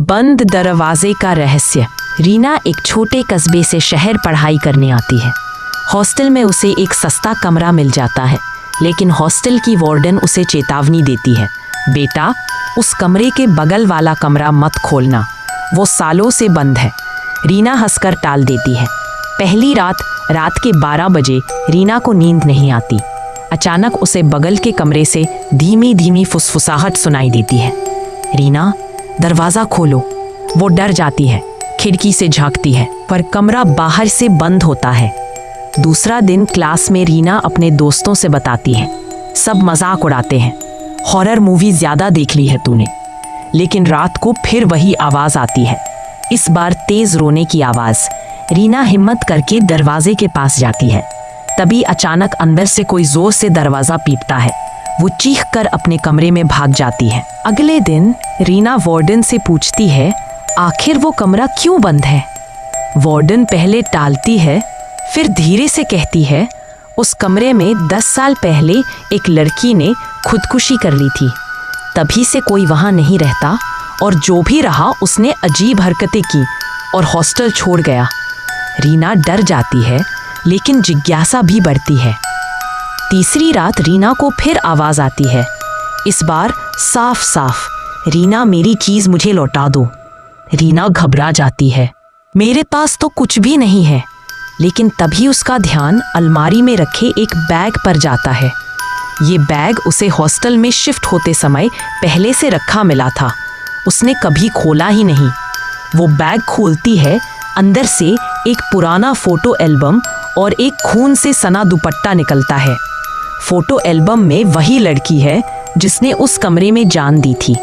बंद दरवाजे का रहस्य। रीना एक छोटे कस्बे से शहर पढ़ाई करने आती है। हॉस्टल में उसे एक सस्ता कमरा मिल जाता है, लेकिन हॉस्टल की वार्डन उसे चेतावनी देती है, बेटा उस कमरे के बगल वाला कमरा मत खोलना, वो सालों से बंद है। रीना हंसकर टाल देती है। पहली रात के 12 बजे रीना को नींद नहीं आती। अचानक उसे बगल के कमरे से धीमी धीमी फुसफुसाहट सुनाई देती है। रीना दरवाज़ा खोलो। वो डर जाती है, खिड़की से झांकती है, पर कमरा बाहर से बंद होता है। दूसरा दिन क्लास में रीना अपने दोस्तों से बताती है। सब मजाक उड़ाते हैं, हॉरर मूवी ज़्यादा देख ली है तूने। लेकिन रात को फिर वही आवाज़ आती है, इस बार तेज़ रोने की आवाज़। रीना हिम्मत करके दरवाजे के पास जाती है। तभी अचानक अंदर से कोई जोर से दरवाज़ा पीटता है। वो चीख कर अपने कमरे में भाग जाती है। अगले दिन रीना वार्डन से पूछती है, आखिर वो कमरा क्यों बंद है? वार्डन पहले टालती है, फिर धीरे से कहती है, उस कमरे में 10 साल पहले एक लड़की ने खुदकुशी कर ली थी। तभी से कोई वहाँ नहीं रहता, और जो भी रहा उसने अजीब हरकतें की और हॉस्टल छोड़ गया। रीना डर जाती है, लेकिन जिज्ञासा भी बढ़ती है। तीसरी रात रीना को फिर आवाज़ आती है, इस बार साफ साफ, रीना मेरी चीज़ मुझे लौटा दो। रीना घबरा जाती है, मेरे पास तो कुछ भी नहीं है। लेकिन तभी उसका ध्यान अलमारी में रखे एक बैग पर जाता है। ये बैग उसे हॉस्टल में शिफ्ट होते समय पहले से रखा मिला था। उसने कभी खोला ही नहीं। वो बैग खोलती है, अंदर से एक पुराना फोटो एल्बम और एक खून से सना दुपट्टा निकलता है। फोटो एल्बम में वही लड़की है जिसने उस कमरे में जान दी थी,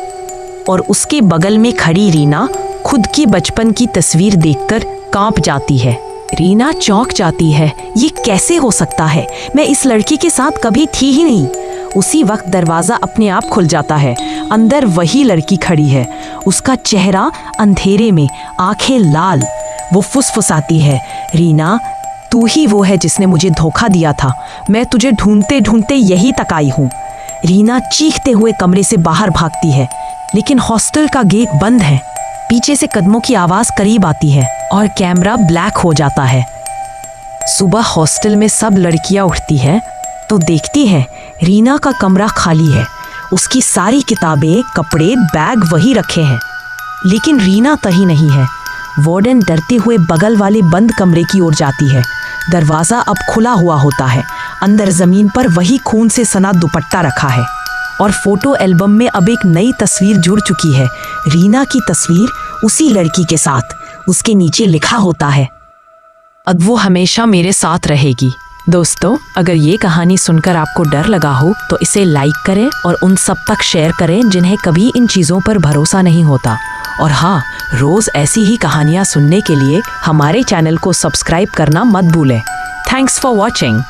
और उसके बगल में खड़ी रीना खुद की बचपन की तस्वीर देखकर कांप जाती है। रीना चौंक जाती है, ये कैसे हो सकता है? मैं इस लड़की के साथ कभी थी ही नहीं। उसी वक्त दरवाज़ा अपने आप खुल जाता है। अंदर वही लड़की खड़ी है, उसका चेहरा अंधेरे में, आंखें लाल। वो फुसफुसाती है, रीना तू ही वो है जिसने मुझे धोखा दिया था। मैं तुझे ढूंढते ढूंढते यही तक आई हूँ। रीना चीखते हुए कमरे से बाहर भागती है, लेकिन हॉस्टल का गेट बंद है। पीछे से कदमों की आवाज़ करीब आती है और कैमरा ब्लैक हो जाता है। सुबह हॉस्टल में सब लड़कियां उठती हैं तो देखती है रीना का कमरा खाली है। उसकी सारी किताबें, कपड़े, बैग वही रखे हैं, लेकिन रीना कहीं नहीं है। वार्डन डरते हुए बगल वाले बंद कमरे की ओर जाती है। दरवाज़ा अब खुला हुआ होता है। अंदर ज़मीन पर वही खून से सना दुपट्टा रखा है, और फोटो एल्बम में अब एक नई तस्वीर जुड़ चुकी है, रीना की तस्वीर उसी लड़की के साथ। उसके नीचे लिखा होता है, अब वो हमेशा मेरे साथ रहेगी। दोस्तों, अगर ये कहानी सुनकर आपको डर लगा हो तो इसे लाइक करें और उन सब तक शेयर करें जिन्हें कभी इन चीज़ों पर भरोसा नहीं होता। और हाँ, रोज़ ऐसी ही कहानियाँ सुनने के लिए हमारे चैनल को सब्सक्राइब करना मत भूलें। Thanks for watching.